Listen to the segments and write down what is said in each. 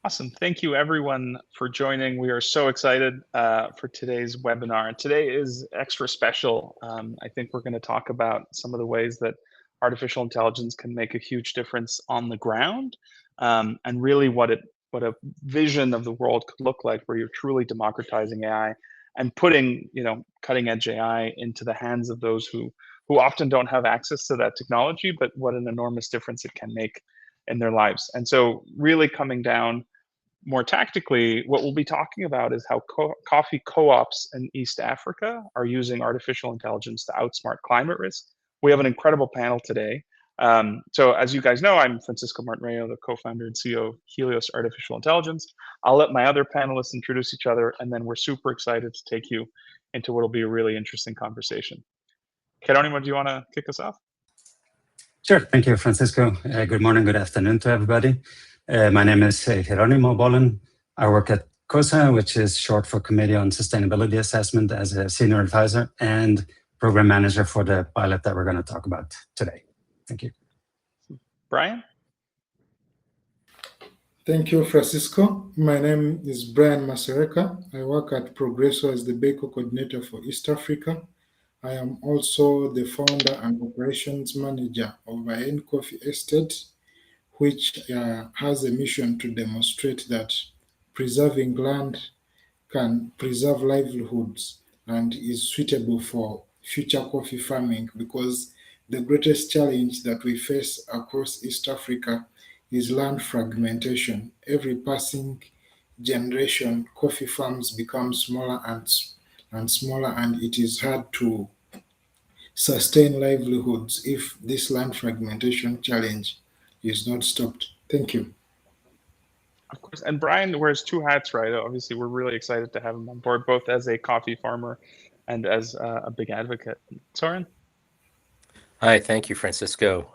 Awesome. Thank you everyone for joining. We are so excited for today's webinar. Today is extra special. I think we're going to talk about some of the ways that artificial intelligence can make a huge difference on the ground, and really what a vision of the world could look like, where you're truly democratizing AI and putting cutting edge AI into the hands of those who often don't have access to that technology, but what an enormous difference it can make in their lives. And so really coming down more tactically, what we'll be talking about is how coffee co-ops in East Africa are using artificial intelligence to outsmart climate risk. We have an incredible panel today. So as you guys know, I'm Francisco Martinreo, the co-founder and CEO of Helios Artificial Intelligence. I'll let my other panelists introduce each other, and then we're super excited to take you into what will be a really interesting conversation. Geronimo, do you want to kick us off? Sure. Thank you, Francisco. Good morning, good afternoon to everybody. My name is Geronimo Bollen. I work at COSA, which is short for Committee on Sustainability Assessment, as a senior advisor and program manager for the pilot that we're going to talk about today. Thank you. Brian? Thank you, Francisco. My name is Brian Masereka. I work at Progresso as the BECO coordinator for East Africa. I am also the founder and operations manager of Bahen Coffee Estate, which has a mission to demonstrate that preserving land can preserve livelihoods and is suitable for future coffee farming, because the greatest challenge that we face across East Africa is land fragmentation. Every passing generation, coffee farms become smaller and smaller, and it is hard to sustain livelihoods if this land fragmentation challenge is not stopped. Thank you. Of course. And Brian wears two hats, right? Obviously, we're really excited to have him on board, both as a coffee farmer and as a big advocate. Soren? Hi, thank you, Francisco.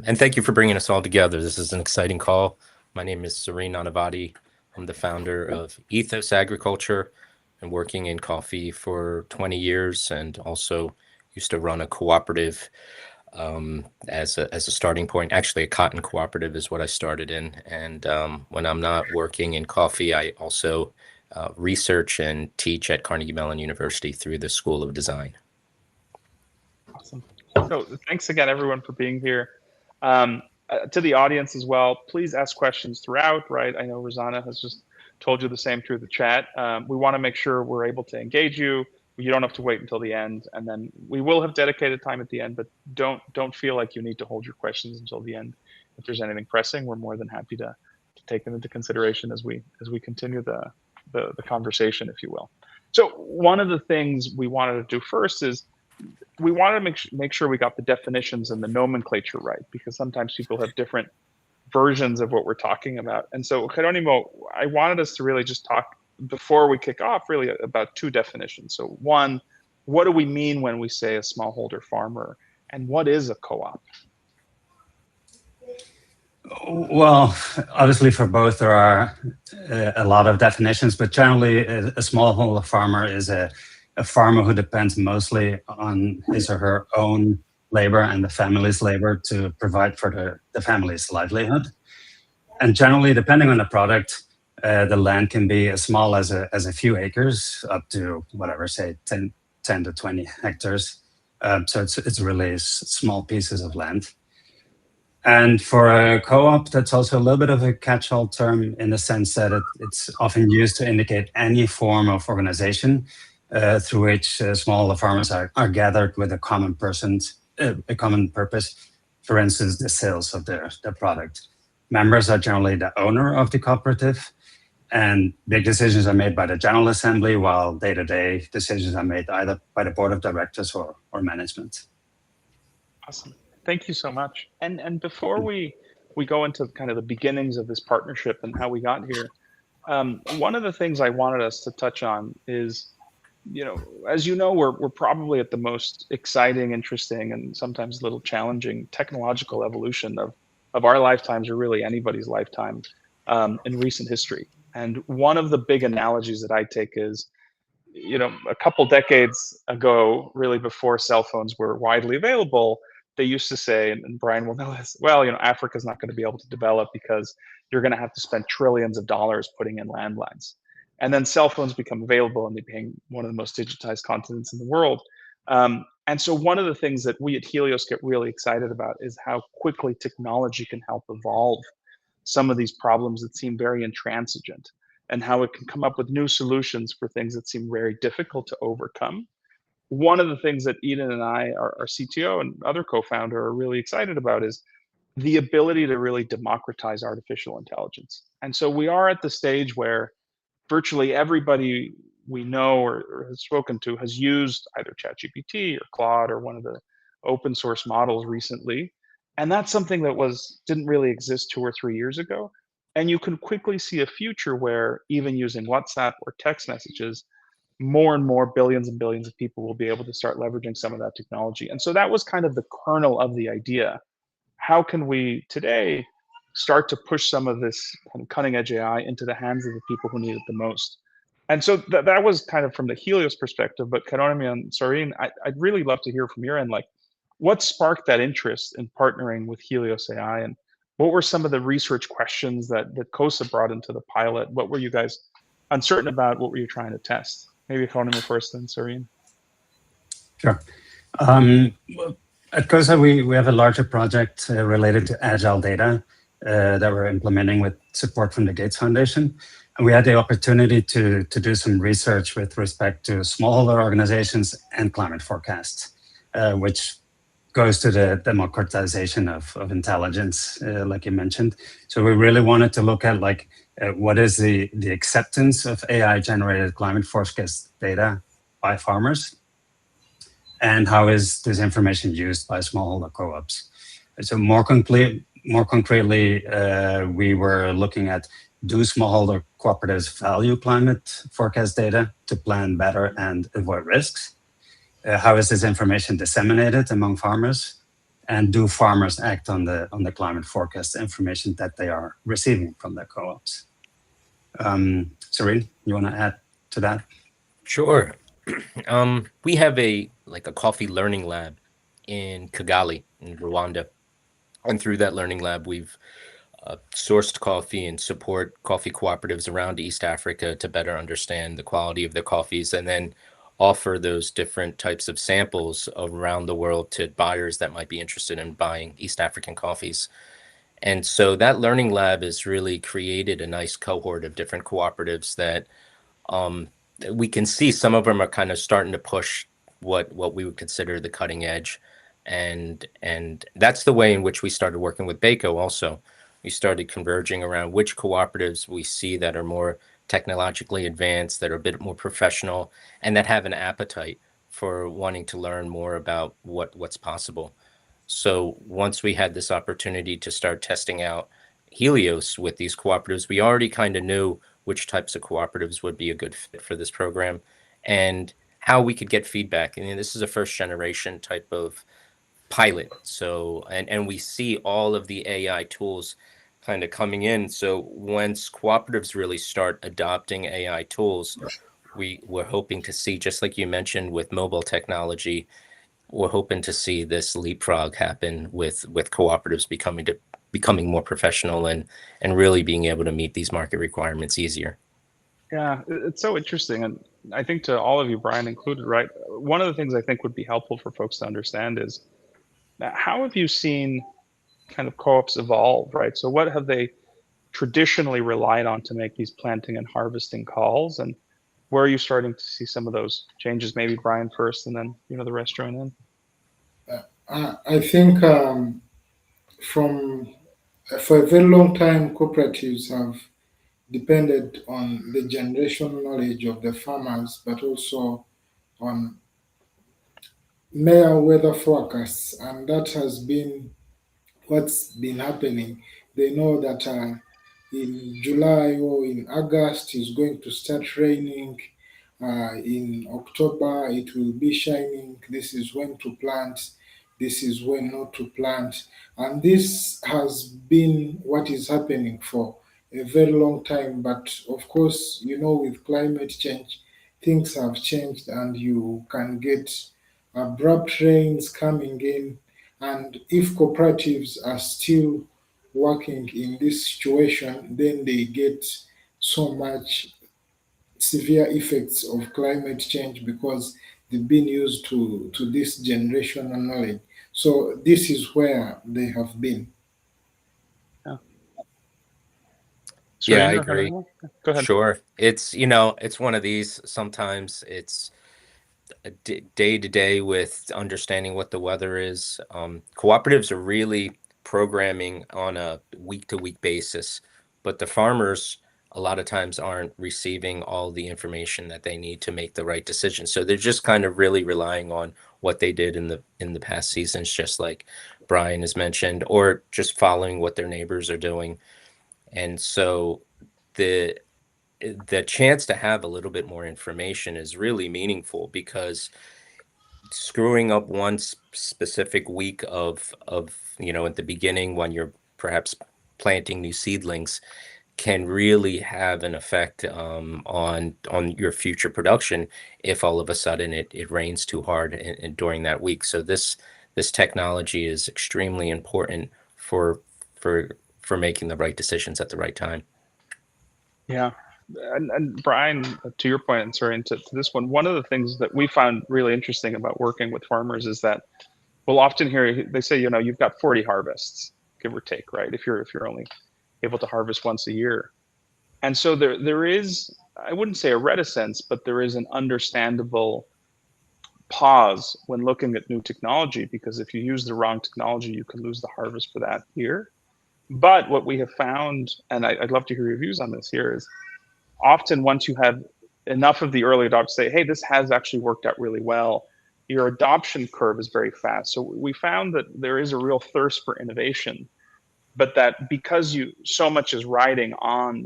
And thank you for bringing us all together. This is an exciting call. My name is Serene Nanavati. I'm the founder of Ethos Agriculture and working in coffee for 20 years, and also used to run a cooperative as a starting point. Actually, a cotton cooperative is what I started in. And when I'm not working in coffee, I also research and teach at Carnegie Mellon University through the School of Design. Awesome. So thanks again, everyone, for being here. To the audience as well, please ask questions throughout, right? I know Rosanna has just told you the same through the chat. We want to make sure we're able to engage you. You don't have to wait until the end, and then we will have dedicated time at the end, but don't feel like you need to hold your questions until the end. If there's anything pressing, we're more than happy to take them into consideration as we continue the conversation, if you will. So one of the things we wanted to do first is we wanted to make sure we got the definitions and the nomenclature right, because sometimes people have different versions of what we're talking about. And so, Geronimo, I wanted us to really just talk, before we kick off, really about two definitions. So one, what do we mean when we say a smallholder farmer, and what is a co-op? Well, obviously for both there are a lot of definitions, but generally a smallholder farmer is a farmer who depends mostly on his or her own labor and the family's labor to provide for the family's livelihood. And generally, depending on the product, the land can be as small as a few acres up to whatever, say 10 to 20 hectares. So it's really small pieces of land. And for a co-op, that's also a little bit of a catch-all term in the sense that it's often used to indicate any form of organization through which smaller farmers are gathered with a common purpose. For instance, the sales of their product. Members are generally the owner of the cooperative, and big decisions are made by the General Assembly, while day-to-day decisions are made either by the Board of Directors or management. Awesome. Thank you so much. And before we go into kind of the beginnings of this partnership and how we got here, one of the things I wanted us to touch on is, as you know, we're probably at the most exciting, interesting, and sometimes a little challenging technological evolution of our lifetimes, or really anybody's lifetime, in recent history. And one of the big analogies that I take is, a couple decades ago, really before cell phones were widely available, they used to say, and Brian will know this, well, Africa's not going to be able to develop because you're going to have to spend trillions of dollars putting in landlines. And then cell phones become available and they became one of the most digitized continents in the world. And so one of the things that we at Helios get really excited about is how quickly technology can help evolve some of these problems that seem very intransigent, and how it can come up with new solutions for things that seem very difficult to overcome. One of the things that Eden and I, our CTO and other co-founder, are really excited about is the ability to really democratize artificial intelligence. And so we are at the stage where virtually everybody we know or has spoken to has used either ChatGPT or Claude or one of the open source models recently. And that's something that didn't really exist 2 or 3 years ago. And you can quickly see a future where even using WhatsApp or text messages, more and more billions and billions of people will be able to start leveraging some of that technology. And so that was kind of the kernel of the idea. How can we today start to push some of this kind of cutting edge AI into the hands of the people who need it the most? And so that was kind of from the Helios perspective. But Karonimi and Soreen, I'd really love to hear from your end, like what sparked that interest in partnering with Helios AI, and what were some of the research questions that COSA brought into the pilot? What were you guys uncertain about? What were you trying to test? Maybe Karonimi first, then Soreen. Sure. Well, at COSA, we have a larger project related to agile data that we're implementing with support from the Gates Foundation. And we had the opportunity to do some research with respect to smallholder organizations and climate forecasts, which goes to the democratization of intelligence, like you mentioned. So we really wanted to look at what is the acceptance of AI-generated climate forecast data by farmers, and how is this information used by smallholder co-ops. So more concretely, we were looking at, do smallholder cooperatives value climate forecast data to plan better and avoid risks? How is this information disseminated among farmers? And do farmers act on the climate forecast information that they are receiving from their co-ops? Soreen, you want to add to that? Sure. We have a coffee learning lab in Kigali in Rwanda. And through that learning lab, we've sourced coffee and support coffee cooperatives around East Africa to better understand the quality of their coffees, and then offer those different types of samples around the world to buyers that might be interested in buying East African coffees. And so that learning lab has really created a nice cohort of different cooperatives that we can see some of them are kind of starting to push what we would consider the cutting edge. And that's the way in which we started working with Baco also. We started converging around which cooperatives we see that are more technologically advanced, that are a bit more professional, and that have an appetite for wanting to learn more about what's possible. So once we had this opportunity to start testing out Helios with these cooperatives, we already kind of knew which types of cooperatives would be a good fit for this program and how we could get feedback. I mean, this is a first generation type of pilot. So, and we see all of the AI tools kind of coming in. So once cooperatives really start adopting AI tools, we're hoping to see, just like you mentioned with mobile technology, we're hoping to see this leapfrog happen with cooperatives becoming more professional and really being able to meet these market requirements easier. Yeah, it's so interesting. And I think to all of you, Brian included, right? One of the things I think would be helpful for folks to understand is how have you seen kind of co-ops evolve, right? So what have they traditionally relied on to make these planting and harvesting calls? And where are you starting to see some of those changes? Maybe Brian first, and then the rest join in. I think from for a very long time, cooperatives have depended on the generational knowledge of the farmers, but also on mere weather forecasts, and that has been what's been happening. They know that in July or in August is going to start raining. In October it will be shining. This is when to plant. This is when not to plant. And this has been what is happening for a very long time. But of course, with climate change, things have changed and you can get abrupt rains coming in, And if cooperatives are still working in this situation, then they get so much severe effects of climate change because they've been used to this generational knowledge. So this is where they have been. Yeah. Yeah, I Serena, have agree. anyone? Go ahead. Sure. It's, it's one of these, sometimes it's day to day with understanding what the weather is. Cooperatives are really programming on a week to week basis, but the farmers a lot of times aren't receiving all the information that they need to make the right decision. So they're just kind of really relying on what they did in the past seasons, just like Brian has mentioned, or just following what their neighbors are doing. And so the the chance to have a little bit more information is really meaningful, because screwing up one specific week of at the beginning when you're perhaps planting new seedlings can really have an effect on your future production if all of a sudden it rains too hard during that week. So this technology is extremely important for for making the right decisions at the right time. Yeah. And Brian, to your point, and sorry, to this one of the things that we found really interesting about working with farmers is that we'll often hear they say, you've got 40 harvests, give or take, right? If you're only able to harvest once a year. And so there is, I wouldn't say a reticence, but there is an understandable pause when looking at new technology, because if you use the wrong technology, you can lose the harvest for that year. But what we have found, and I'd love to hear your views on this here, is often once you have enough of the early adopters say, hey, this has actually worked out really well, your adoption curve is very fast. So we found that there is a real thirst for innovation, but that because you so much is riding on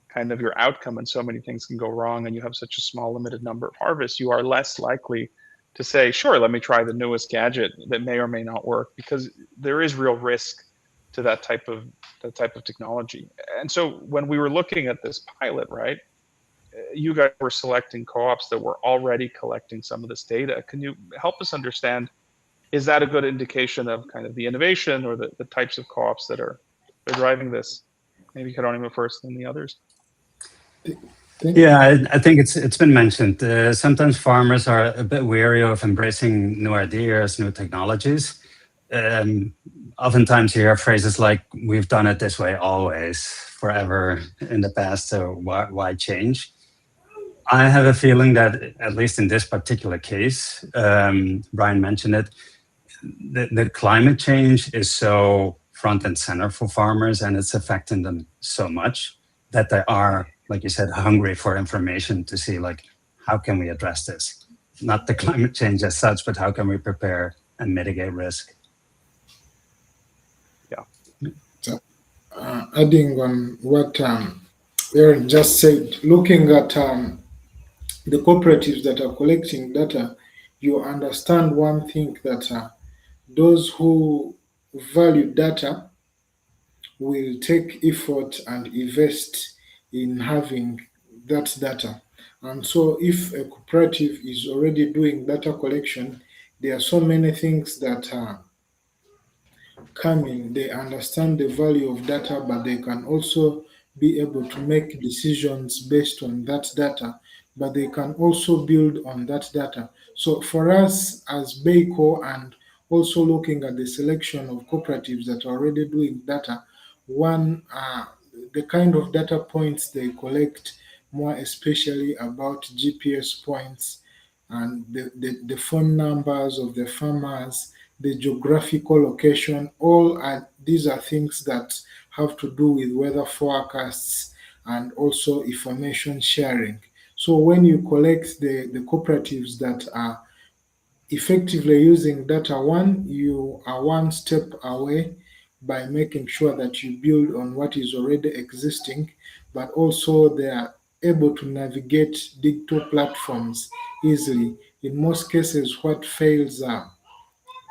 kind of your outcome and so many things can go wrong and you have such a small limited number of harvests, you are less likely to say, sure, let me try the newest gadget that may or may not work, because there is real risk to that type of technology. And so when we were looking at this pilot, right, you guys were selecting co-ops that were already collecting some of this data. Can you help us understand, is that a good indication of kind of the innovation or the types of co-ops that are driving this? Maybe Karonima first, then the others. Yeah, I think it's been mentioned. Sometimes farmers are a bit wary of embracing new ideas, new technologies. Oftentimes you hear phrases like, we've done it this way always, forever in the past, so why change? I have a feeling that, at least in this particular case, Brian mentioned it, the climate change is so front and center for farmers, and it's affecting them so much that they are, like you said, hungry for information to see, like, how can we address this? Not the climate change as such, but how can we prepare and mitigate risk? Yeah. So, adding on what Aaron just said, looking at the cooperatives that are collecting data, you understand one thing, that those who value data will take effort and invest in having that data. And so, if a cooperative is already doing data collection, there are so many things that coming, they understand the value of data, but they can also be able to make decisions based on that data, but they can also build on that data. So for us as Bayco, and also looking at the selection of cooperatives that are already doing data, one, the kind of data points they collect, more especially about GPS points and the phone numbers of the farmers, the geographical location, all are, these are things that have to do with weather forecasts and also information sharing. So when you collect the cooperatives that are effectively using data, one, you are one step away by making sure that you build on what is already existing, but also they are able to navigate digital platforms easily. In most cases, what fails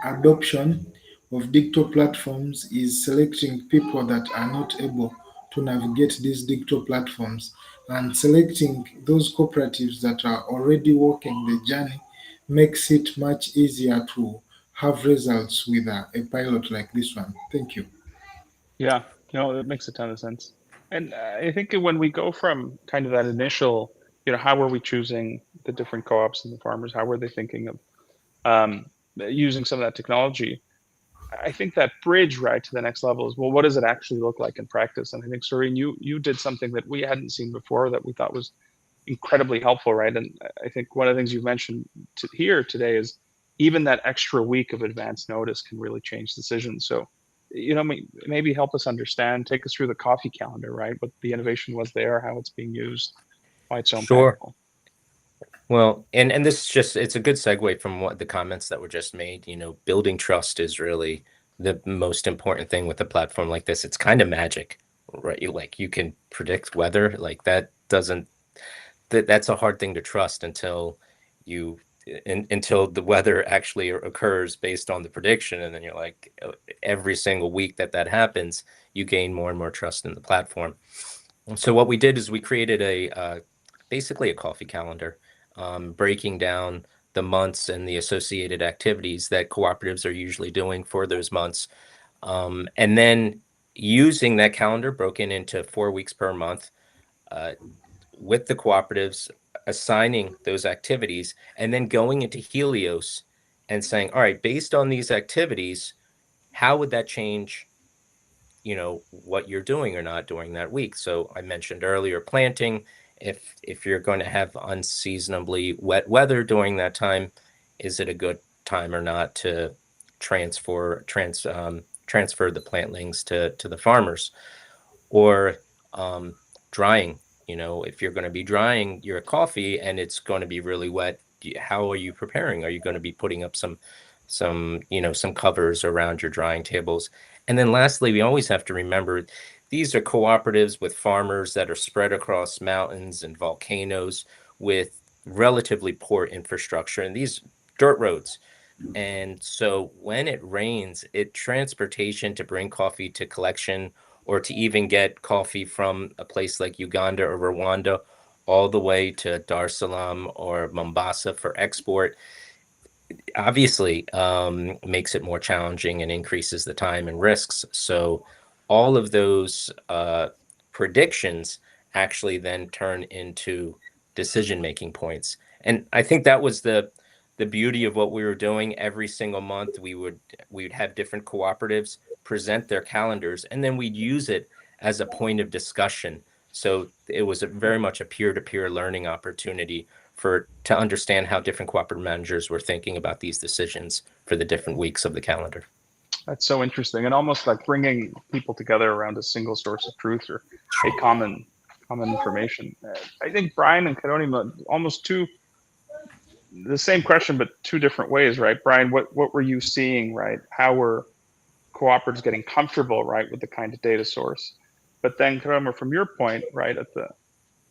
adoption of digital platforms is selecting people that are not able to navigate these digital platforms, and selecting those cooperatives that are already walking the journey makes it much easier to have results with a pilot like this one. Thank you. Yeah, that makes a ton of sense. And I think when we go from kind of that initial, how were we choosing the different co-ops and the farmers? How were they thinking of using some of that technology? I think that bridge right to the next level is, well, what does it actually look like in practice? And I think, Serene, you did something that we hadn't seen before that we thought was incredibly helpful, right? And I think one of the things you mentioned here today is even that extra week of advance notice can really change decisions. So, maybe help us understand, take us through the coffee calendar, right? What the innovation was there, how it's being used, why it's so Sure. impactful. Well, and this is just, it's a good segue from what the comments that were just made. Building trust is really the most important thing with a platform like this. It's kind of magic, right? Like you can predict weather, like that's a hard thing to trust until the weather actually occurs based on the prediction. And then you're like, every single week that happens, you gain more and more trust in the platform. So what we did is we created basically a coffee calendar, breaking down the months and the associated activities that cooperatives are usually doing for those months. And then using that calendar broken into 4 weeks per month, with the cooperatives, assigning those activities, and then going into Helios and saying, all right, based on these activities, how would that change what you're doing or not during that week? So I mentioned earlier planting. If you're going to have unseasonably wet weather during that time, is it a good time or not to transfer the plantlings to the farmers? Or drying, if you're going to be drying your coffee and it's going to be really wet, how are you preparing? Are you going to be putting up some covers around your drying tables? And then lastly, we always have to remember these are cooperatives with farmers that are spread across mountains and volcanoes with relatively poor infrastructure and these dirt roads. And so when it rains, transportation to bring coffee to collection or to even get coffee from a place like Uganda or Rwanda all the way to Dar es Salaam or Mombasa for export, obviously makes it more challenging and increases the time and risks. So all of those predictions actually then turn into decision-making points. And I think that was the beauty of what we were doing. Every single month we would have different cooperatives present their calendars, and then we'd use it as a point of discussion. So it was very much a peer-to-peer learning opportunity to understand how different cooperative managers were thinking about these decisions for the different weeks of the calendar. That's so interesting, and almost like bringing people together around a single source of truth or a common information. I think Brian and Karonima, almost the same question, but two different ways, right? Brian, what were you seeing, right? How were cooperatives getting comfortable, right, with the kind of data source? But then, Karonima, from your point, right,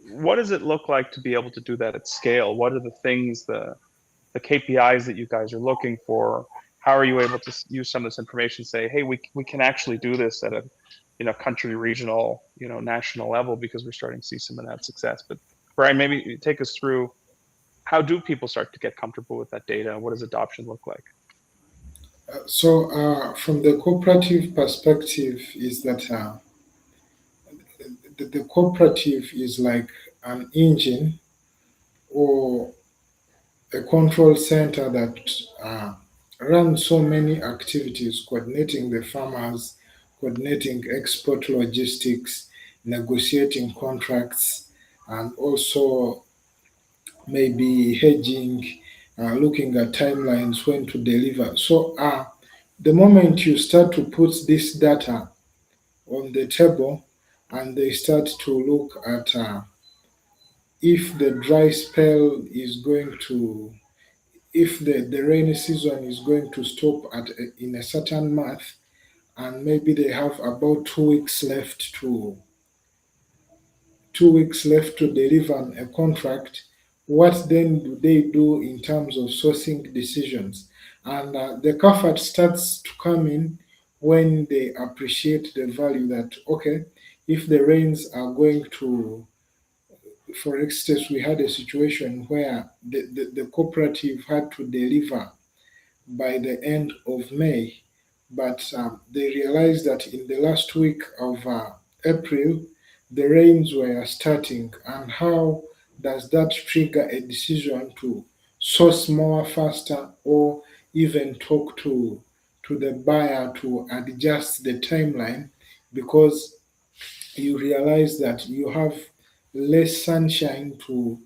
what does it look like to be able to do that at scale? What are the things, the KPIs that you guys are looking for? How are you able to use some of this information to say, hey, we can actually do this at a country, regional, national level because we're starting to see some of that success. But Brian, maybe take us through, how do people start to get comfortable with that data? What does adoption look like? So, from the cooperative perspective, is that the cooperative is like an engine or a control center that runs so many activities, coordinating the farmers, coordinating export logistics, negotiating contracts, and also maybe hedging, looking at timelines when to deliver. So, the moment you start to put this data on the table and they start to look at if the dry spell is going to, if the rainy season is going to stop in a certain month, and maybe they have about 2 weeks left to 2 weeks left to deliver a contract, what then do they do in terms of sourcing decisions? And the comfort starts to come in when they appreciate the value that, okay, if the rains are going to, for instance, we had a situation where the cooperative had to deliver by the end of May. But they realized that in the last week of April, the rains were starting. And how does that trigger a decision to source more faster, or even talk to the buyer to adjust the timeline, because you realize that you have less sunshine to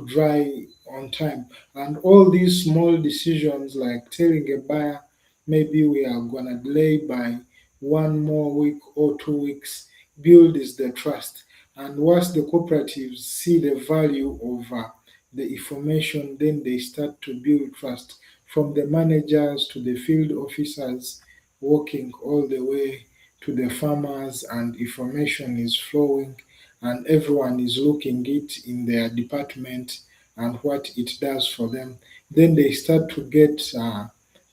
dry on time. And all these small decisions, like telling a buyer maybe we are gonna delay by 1 more week or 2 weeks, builds the trust. And once the cooperatives see the value of the information, then they start to build trust, from the managers to the field officers, working all the way to the farmers, and information is flowing, and everyone is looking it in their department and what it does for them. Then they start to get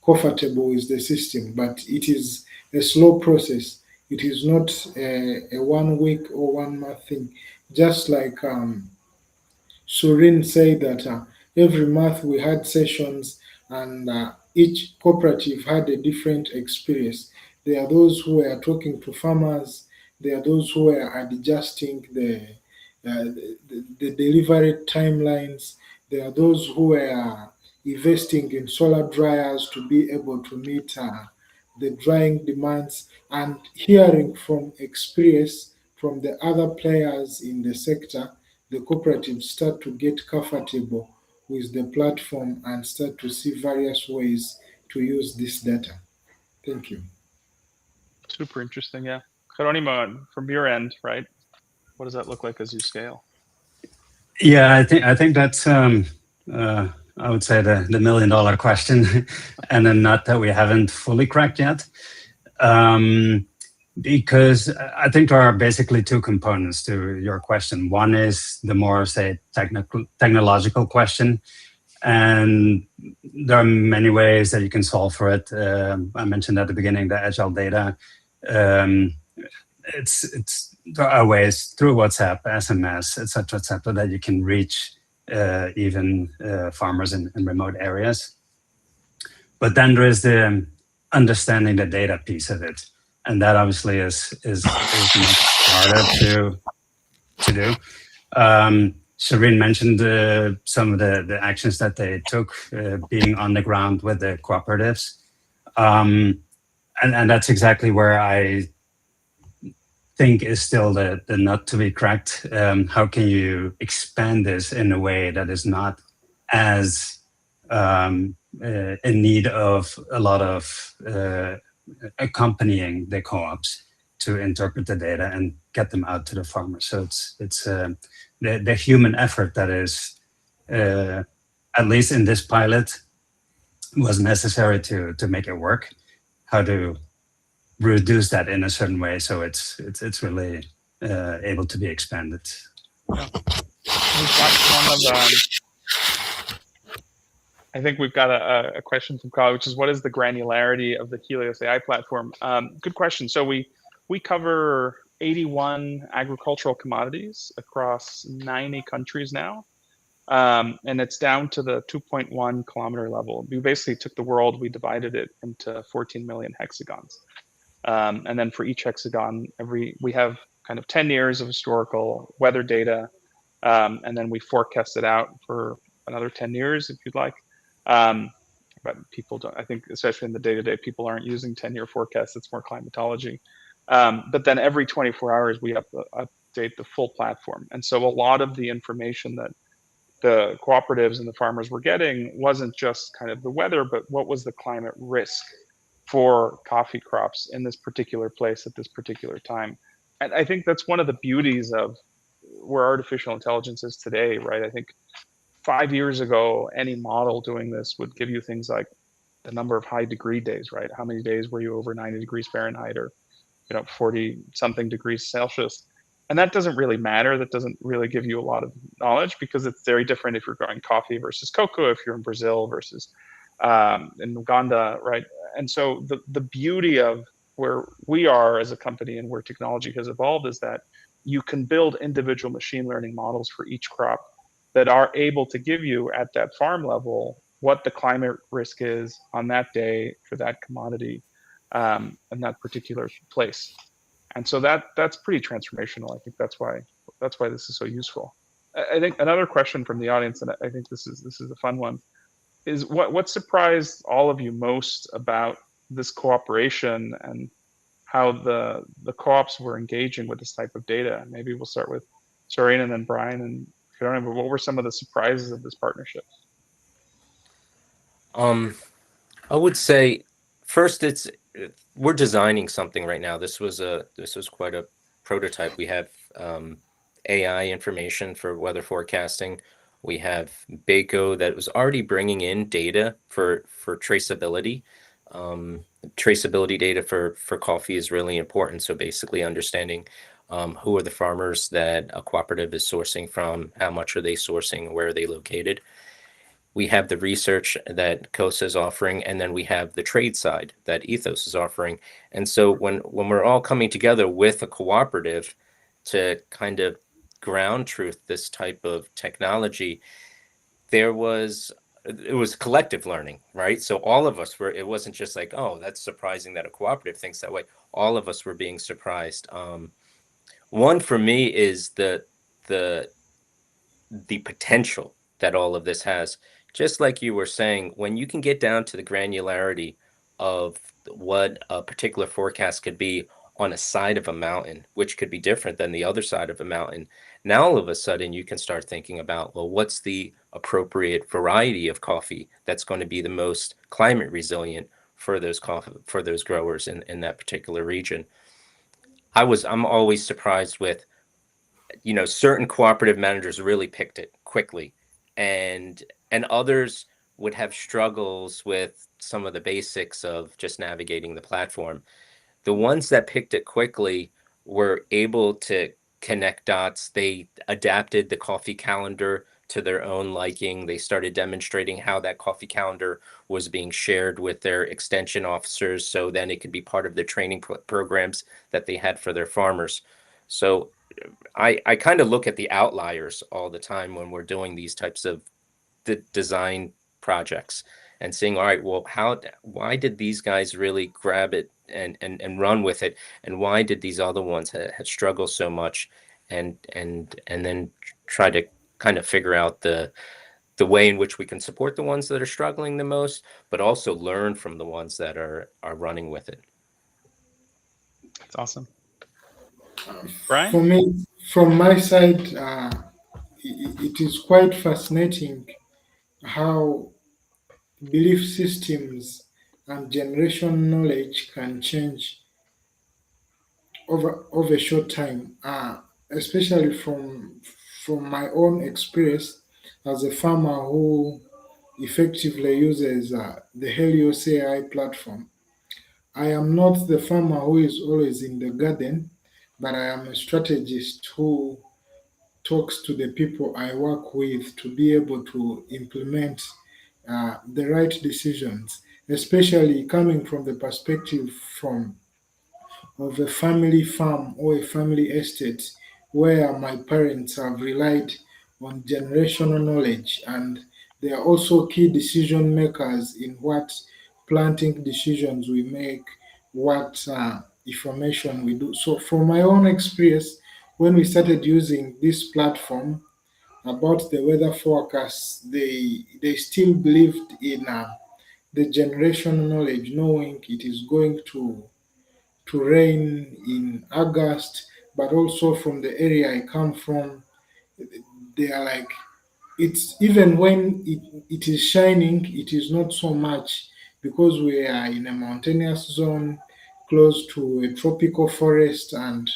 comfortable with the system, but it is a slow process. It is not a 1 week or 1 month thing. Just like Surin said that every month we had sessions, and each cooperative had a different experience. There are those who were talking to farmers, there are those who were adjusting the delivery timelines, there are those who were investing in solar dryers to be able to meet the drying demands, and hearing from experience from the other players in the sector. The cooperatives start to get comfortable with the platform and start to see various ways to use this data. Thank you. Super interesting. Yeah. Jeronimo, from your end, right? What does that look like as you scale? Yeah, I think that's I would say the $1 million question, and a nut that we haven't fully cracked yet. Because I think there are basically two components to your question. One is the more, say, technological question, and there are many ways that you can solve for it. I mentioned at the beginning the agile data. There are ways through WhatsApp, SMS, etc., etc., that you can reach even farmers in remote areas. But then there is the understanding the data piece of it, and that obviously is much harder to do. Shireen mentioned some of the actions that they took, being on the ground with the cooperatives, and that's exactly where I think is still the nut to be cracked. How can you expand this in a way that is not as in need of a lot of accompanying the co-ops to interpret the data and get them out to the farmers? So it's the human effort that is, at least in this pilot, was necessary to make it work. How to reduce that in a certain way so it's really able to be expanded. Yeah. We've got one of I think we've got a question from Kyle, which is, what is the granularity of the Helios AI platform? Good question. So we cover 81 agricultural commodities across 90 countries now. And it's down to the 2.1 kilometer level. We basically took the world, we divided it into 14 million hexagons. And then for each hexagon, we have kind of 10 years of historical weather data, and then we forecast it out for another 10 years, if you'd like. But people don't, I think, especially in the day-to-day, people aren't using 10-year forecasts. It's more climatology. But then every 24 hours, we update the full platform. And so a lot of the information that the cooperatives and the farmers were getting wasn't just kind of the weather, but what was the climate risk for coffee crops in this particular place at this particular time. And I think that's one of the beauties of where artificial intelligence is today, right? I think 5 years ago, any model doing this would give you things like the number of high degree days, right? How many days were you over 90 degrees Fahrenheit, or 40 something degrees Celsius? And that doesn't really matter. That doesn't really give you a lot of knowledge, because it's very different if you're growing coffee versus cocoa, if you're in Brazil versus in Uganda, right? And so the beauty of where we are as a company and where technology has evolved is that you can build individual machine learning models for each crop that are able to give you at that farm level what the climate risk is on that day for that commodity in that particular place. And so that's pretty transformational. I think that's why this is so useful. I think another question from the audience, and I think this is a fun one, is what surprised all of you most about this cooperation and how the co-ops were engaging with this type of data? Maybe we'll start with Serene and then Brian and Fiona. But what were some of the surprises of this partnership? I would say first we're designing something right now. This was quite a prototype. We have AI information for weather forecasting. We have Baco that was already bringing in data for traceability. Traceability data for coffee is really important. So basically understanding who are the farmers that a cooperative is sourcing from, how much are they sourcing, where are they located. We have the research that COSA is offering, and then we have the trade side that Ethos is offering. And so when we're all coming together with a cooperative to kind of ground truth this type of technology, it was collective learning, right? So all of us it wasn't just like, oh, that's surprising that a cooperative thinks that way. All of us were being surprised. One for me is the potential that all of this has. Just like you were saying, when you can get down to the granularity of what a particular forecast could be on a side of a mountain, which could be different than the other side of a mountain, now all of a sudden you can start thinking about, well, what's the appropriate variety of coffee that's going to be the most climate resilient for those growers in that particular region. I'm always surprised with, certain cooperative managers really picked it quickly, and others would have struggles with some of the basics of just navigating the platform. The ones that picked it quickly were able to connect dots. They adapted the coffee calendar to their own liking. They started demonstrating how that coffee calendar was being shared with their extension officers, so then it could be part of the training programs that they had for their farmers. So I kind of look at the outliers all the time when we're doing these types of design projects and seeing, all right, well, why did these guys really grab it and run with it, and why did these other ones had struggled so much, and then try to kind of figure out the way in which we can support the ones that are struggling the most, but also learn from the ones that are running with it. That's awesome. Brian? For me, from my side, it is quite fascinating how belief systems and generation knowledge can change over a short time. Especially from my own experience as a farmer who effectively uses the Helios AI platform. I am not the farmer who is always in the garden, but I am a strategist who talks to the people I work with to be able to implement the right decisions, especially coming from the perspective from of a family farm or a family estate where my parents have relied on generational knowledge, and they are also key decision makers in what planting decisions we make, what information we do. So, from my own experience, when we started using this platform about the weather forecasts, they still believed in the generational knowledge, knowing it is going to rain in August, but also from the area I come from, they are like, it's even when it is shining, it is not so much because we are in a mountainous zone close to a tropical forest, and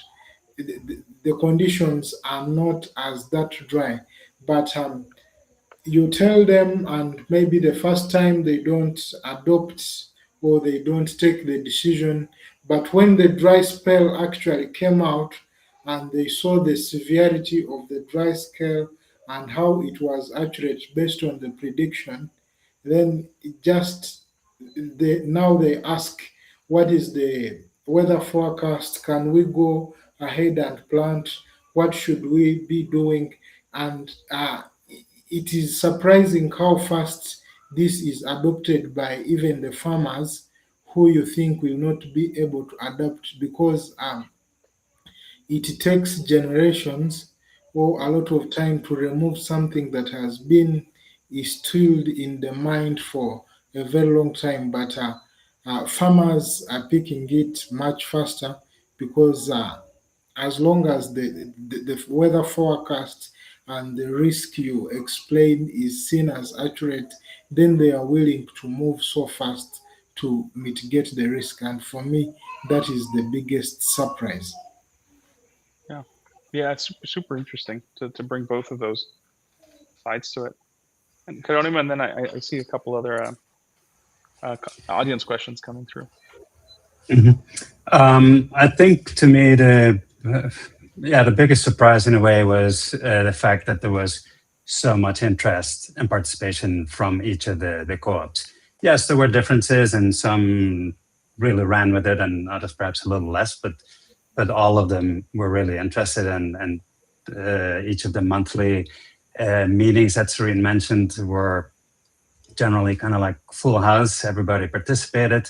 the conditions are not as that dry. But you tell them, and maybe the first time they don't adopt or they don't take the decision, but when the dry spell actually came out and they saw the severity of the dry spell and how it was accurate based on the prediction, then it just now they ask, what is the weather forecast? Can we go ahead and plant? What should we be doing? And it is surprising how fast this is adopted by even the farmers who you think will not be able to adapt because it takes generations or a lot of time to remove something that has been instilled in the mind for a very long time. But farmers are picking it much faster because as long as the weather forecast and the risk you explain is seen as accurate, then they are willing to move so fast to mitigate the risk. And for me, that is the biggest surprise. Yeah, yeah, it's super interesting to bring both of those sides to it. And Karonima, and then I see a couple other audience questions coming through. I think to me the biggest surprise in a way was the fact that there was so much interest and participation from each of the co-ops. Yes, there were differences, and some really ran with it, and others perhaps a little less. But all of them were really interested, and each of the monthly meetings that Serene mentioned were generally kind of like full house. Everybody participated.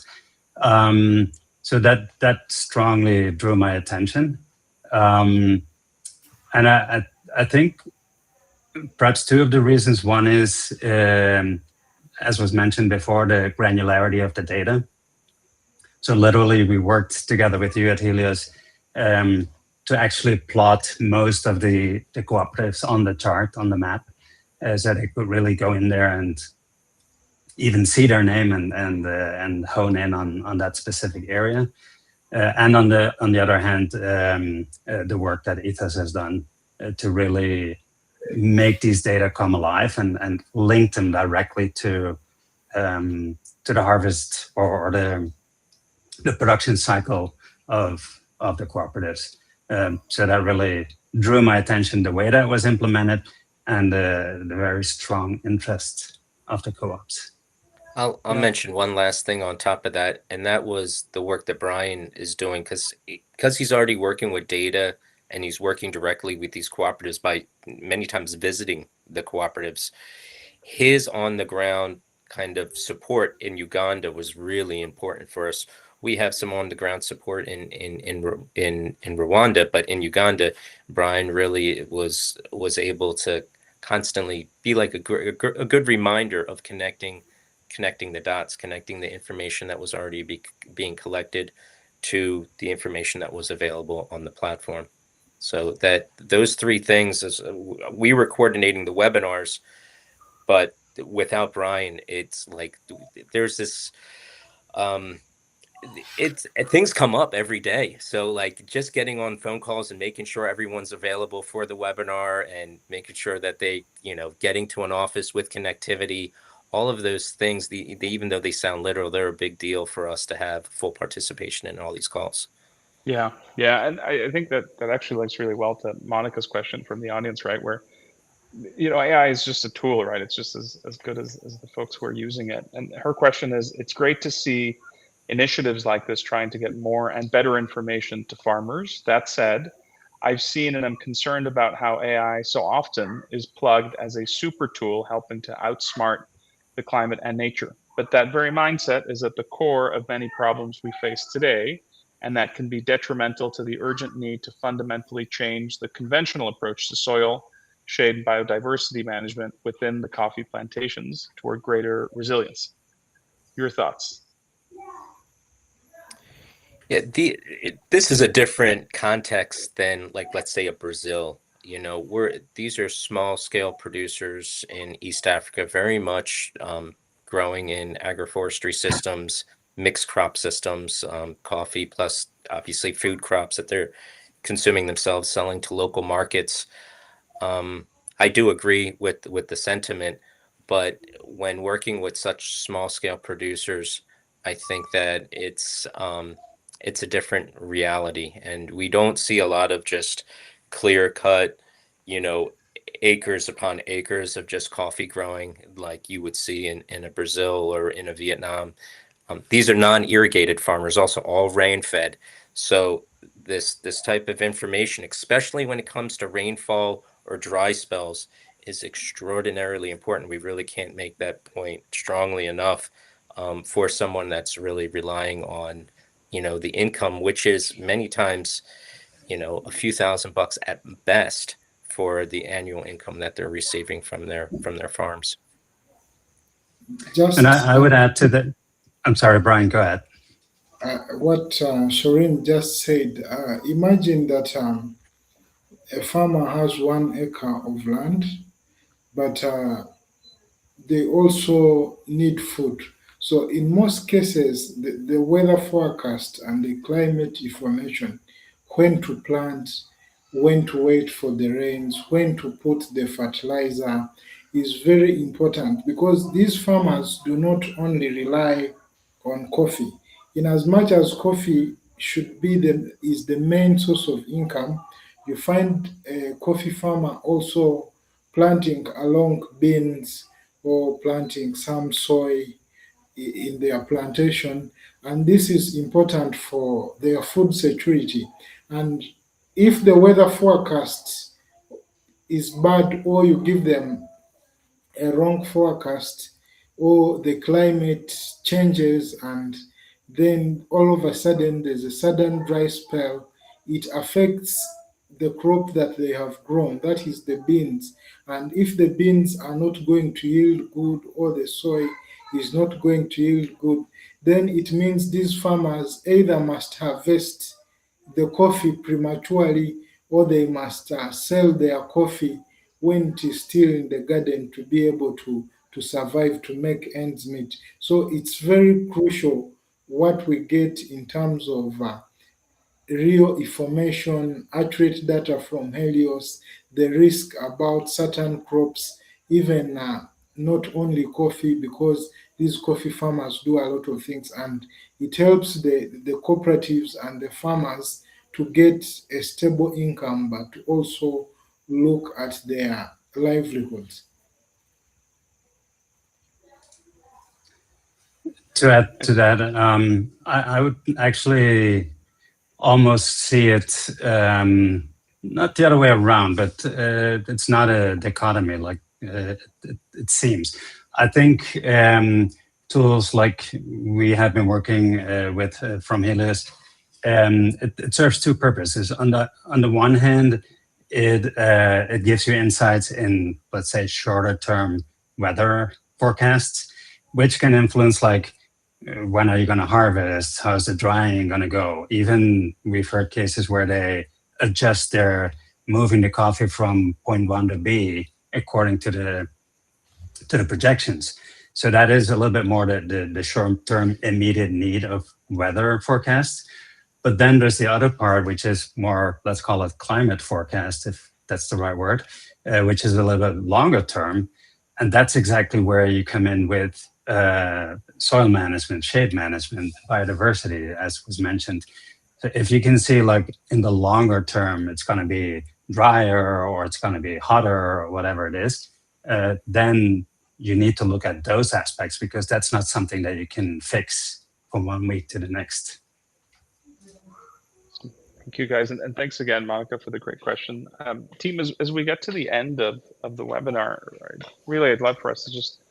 So that strongly drew my attention. And I think perhaps two of the reasons. One is, as was mentioned before, the granularity of the data. So literally, we worked together with you at Helios to actually plot most of the cooperatives on the chart, on the map, so they could really go in there and even see their name and hone in on that specific area. And on the other hand, the work that Ethos has done to really make these data come alive and link them directly to the harvest or the production cycle of the cooperatives. So that really drew my attention, the way that was implemented and the very strong interest of the co-ops. I'll mention one last thing on top of that, and that was the work that Brian is doing, because he's already working with data and he's working directly with these cooperatives by many times visiting the cooperatives. His on the ground kind of support in Uganda was really important for us. We have some on the ground support in Rwanda, but in Uganda, Brian really was able to constantly be like a good reminder of connecting the dots, connecting the information that was already being collected to the information that was available on the platform. So that those three things, as we were coordinating the webinars, but without Brian, it's like there's this things come up every day. So like just getting on phone calls and making sure everyone's available for the webinar and making sure that they, getting to an office with connectivity, all of those things, even though they sound literal, they're a big deal for us to have full participation in all these calls. Yeah, and I think that actually links really well to Monica's question from the audience, right? Where AI is just a tool, right? It's just as good as the folks who are using it. And her question is, it's great to see initiatives like this trying to get more and better information to farmers. That said, I've seen and I'm concerned about how AI so often is plugged as a super tool helping to outsmart the climate and nature. But that very mindset is at the core of many problems we face today, and that can be detrimental to the urgent need to fundamentally change the conventional approach to soil, shade, and biodiversity management within the coffee plantations toward greater resilience. Your thoughts? Yeah, this is a different context than, like, let's say a Brazil. These are small scale producers in East Africa, very much growing in agroforestry systems, mixed crop systems, coffee plus obviously food crops that they're consuming themselves, selling to local markets. I do agree with the sentiment, but when working with such small scale producers, I think that it's a different reality, and we don't see a lot of just clear cut, acres upon acres of just coffee growing like you would see in a Brazil or in a Vietnam. These are non-irrigated farmers, also all rain fed. So this type of information, especially when it comes to rainfall or dry spells, is extraordinarily important. We really can't make that point strongly enough, for someone that's really relying on, the income, which is many times, a few $1,000 at best for the annual income that they're receiving from their farms. And Just I would add to that. I'm sorry, Brian, go ahead. what Shireen just said. Imagine that a farmer has 1 acre of land, but they also need food. So in most cases, the weather forecast and the climate information, when to plant, when to wait for the rains, when to put the fertilizer, is very important because these farmers do not only rely on coffee. In as much as coffee should be the main source of income, you find a coffee farmer also planting along beans or planting some soy in their plantation, and this is important for their food security. And if the weather forecast is bad or you give them a wrong forecast or the climate changes and then all of a sudden there's a sudden dry spell, it affects the crop that they have grown, that is the beans. And if the beans are not going to yield good or the soy is not going to yield good, then it means these farmers either must harvest the coffee prematurely or they must sell their coffee when it is still in the garden to be able to survive, to make ends meet. So it's very crucial what we get in terms of real information, accurate data from Helios, the risk about certain crops, even not only coffee, because these coffee farmers do a lot of things, and it helps the cooperatives and the farmers to get a stable income, but to also look at their livelihoods. To add to that, I would actually almost see it not the other way around, but it's not a dichotomy like it seems. I think tools like we have been working with from Helios, it serves two purposes. On the one hand, it gives you insights in, let's say, shorter term weather forecasts, which can influence like when are you going to harvest? How's the drying going to go? Even we've heard cases where they adjust their moving the coffee from point one to B according to the projections. So that is a little bit more the short term immediate need of weather forecasts. But then there's the other part, which is more, let's call it climate forecast, if that's the right word, which is a little bit longer term. And that's exactly where you come in with soil management, shade management, biodiversity, as was mentioned. So if you can see like in the longer term, it's going to be drier or it's going to be hotter or whatever it is, then you need to look at those aspects because that's not something that you can fix from 1 week to the next. Thank you, guys. And thanks again, Monica, for the great question. Team, as we get to the end of the webinar, really, I'd love for us to just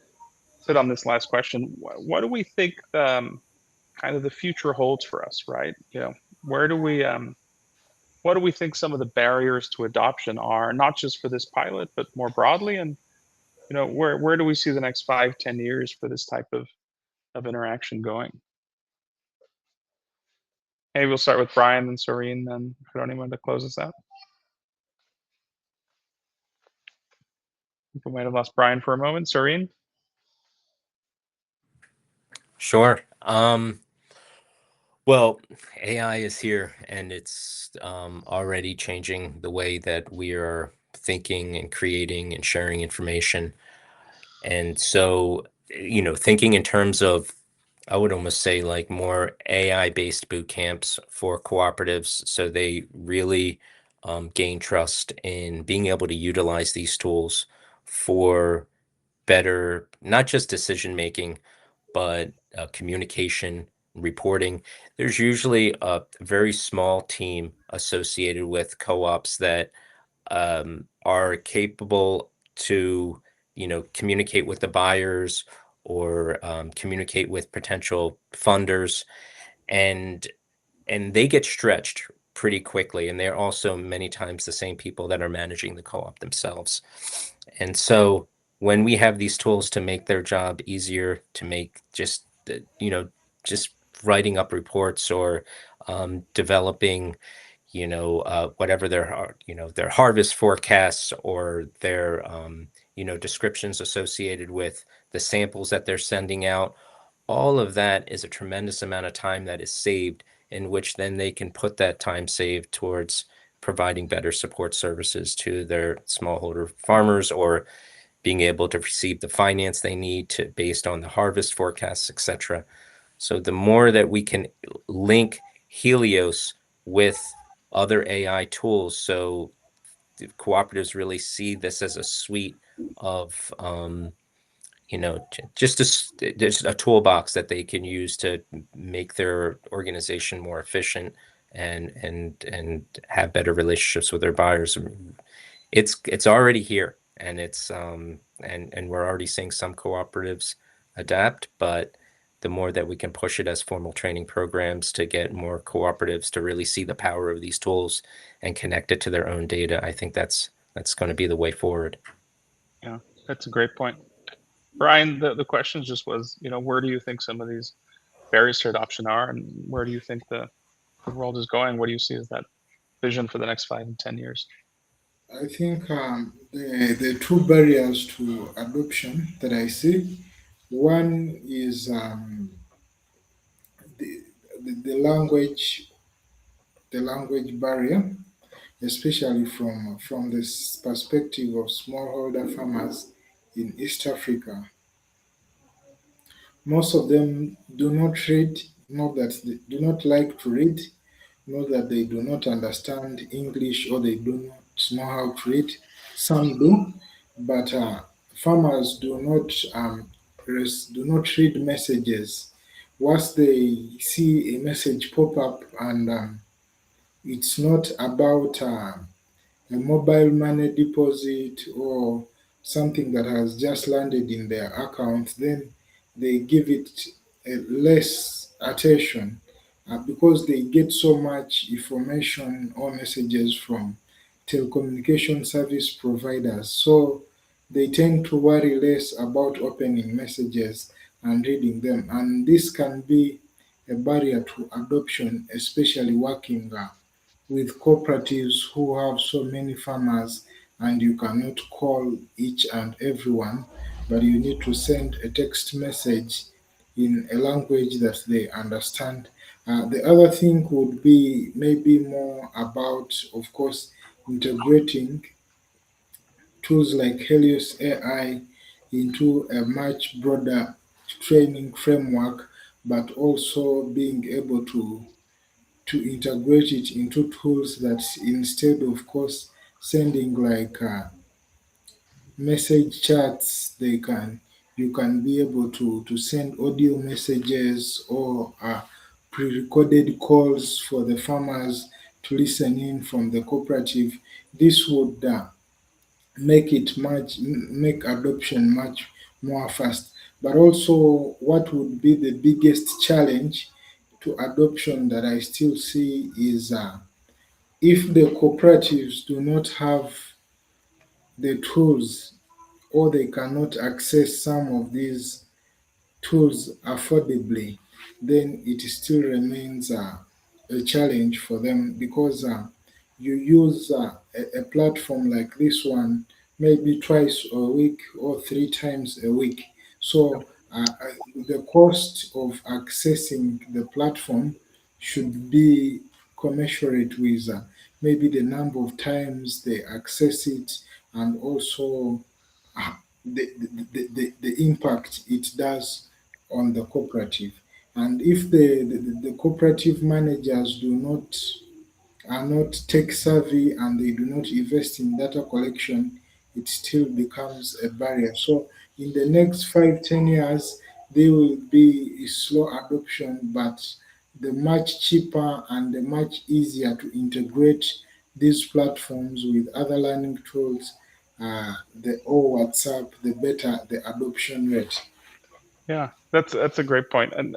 sit on this last question. What do we think kind of the future holds for us, right? Where do we, what do we think some of the barriers to adoption are, not just for this pilot, but more broadly? And, where do we see the next 5, 10 years for this type of interaction going? Maybe we'll start with Brian and Serene, and if you don't even want to close us out. I think we might have lost Brian for a moment. Serene? Sure. Well, AI is here and it's already changing the way that we are thinking and creating and sharing information. And so, thinking in terms of, I would almost say like more AI-based boot camps for cooperatives so they really gain trust in being able to utilize these tools for better, not just decision making, but communication, reporting. There's usually a very small team associated with co-ops that are capable to, communicate with the buyers or communicate with potential funders, and they get stretched pretty quickly. And they're also many times the same people that are managing the co-op themselves. And so when we have these tools to make their job easier, to make just writing up reports or developing, whatever their harvest forecasts or their, descriptions associated with the samples that they're sending out, all of that is a tremendous amount of time that is saved, in which then they can put that time saved towards providing better support services to their smallholder farmers, or being able to receive the finance they need to based on the harvest forecasts, etc. So the more that we can link Helios with other AI tools, so the cooperatives really see this as a suite of just a toolbox that they can use to make their organization more efficient and have better relationships with their buyers. It's already here, and it's and we're already seeing some cooperatives adapt, but the more that we can push it as formal training programs to get more cooperatives to really see the power of these tools and connect it to their own data, I think that's going to be the way forward. Yeah, that's a great point. Brian, the question just was, where do you think some of these barriers to adoption are, and where do you think the world is going? What do you see as that vision for the next 5 and 10 years? I think the two barriers to adoption that I see, one is the, the language, barrier, especially from this perspective of smallholder farmers in East Africa. Most of them do not read, not that they do not like to read, not that they do not understand English or they do not know how to read. Some do, but farmers do not read messages. Once they see a message pop up and it's not about a mobile money deposit or something that has just landed in their account, then they give it less attention because they get so much information or messages from telecommunication service providers. So they tend to worry less about opening messages and reading them. And this can be a barrier to adoption, especially working with cooperatives who have so many farmers, and you cannot call each and everyone, but you need to send a text message in a language that they understand. The other thing would be maybe more about, of course, integrating tools like Helios AI into a much broader training framework, but also being able to integrate it into tools that instead of course sending like message chats, you can be able to send audio messages or pre-recorded calls for the farmers to listen in from the cooperative. This would make adoption much more fast. But also, what would be the biggest challenge to adoption that I still see is if the cooperatives do not have the tools or they cannot access some of these tools affordably, then it still remains a challenge for them because you use a platform like this one maybe twice a week or three times a week. So the cost of accessing the platform should be commensurate with maybe the number of times they access it and also uh, the impact it does on the cooperative. And if the cooperative managers do not are not tech savvy and they do not invest in data collection, it still becomes a barrier. So in the next 5, 10 years, there will be a slow adoption, but the much cheaper and the much easier to integrate these platforms with other learning tools the more WhatsApp, the better the adoption rate. Yeah, that's a great point. And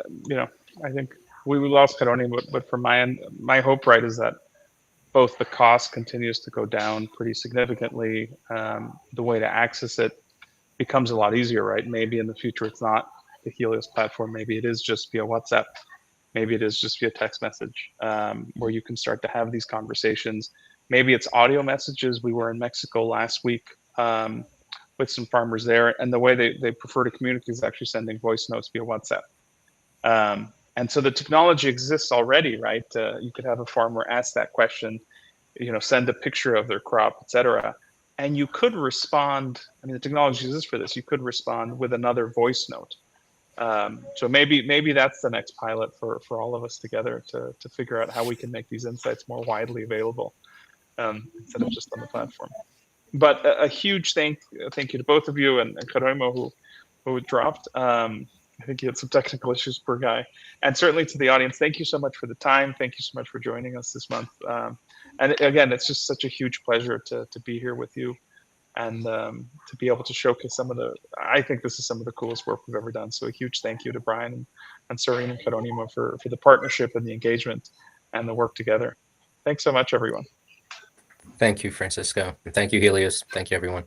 I think we lost Caroni, but from my end, my hope, right, is that both the cost continues to go down pretty significantly. The way to access it becomes a lot easier, right? Maybe in the future it's not the Helios platform. Maybe it is just via WhatsApp. Maybe it is just via text message, where you can start to have these conversations. Maybe it's audio messages. We were in Mexico last week with some farmers there, and the way they prefer to communicate is actually sending voice notes via WhatsApp. And so the technology exists already, right? You could have a farmer ask that question, send a picture of their crop, etc. And you could respond. I mean, the technology exists for this. You could respond with another voice note. So maybe that's the next pilot for all of us together to figure out how we can make these insights more widely available instead of just on the platform. But a huge thank you to both of you and Karimo who dropped. I think he had some technical issues, poor guy. And certainly to the audience, thank you so much for the time. Thank you so much for joining us this month. And again, it's just such a huge pleasure to be here with you and to be able to showcase I think this is some of the coolest work we've ever done. So a huge thank you to Brian and Serene and Karonimo for the partnership and the engagement and the work together. Thanks so much, everyone. Thank you, Francisco. And thank you, Helios. Thank you, everyone.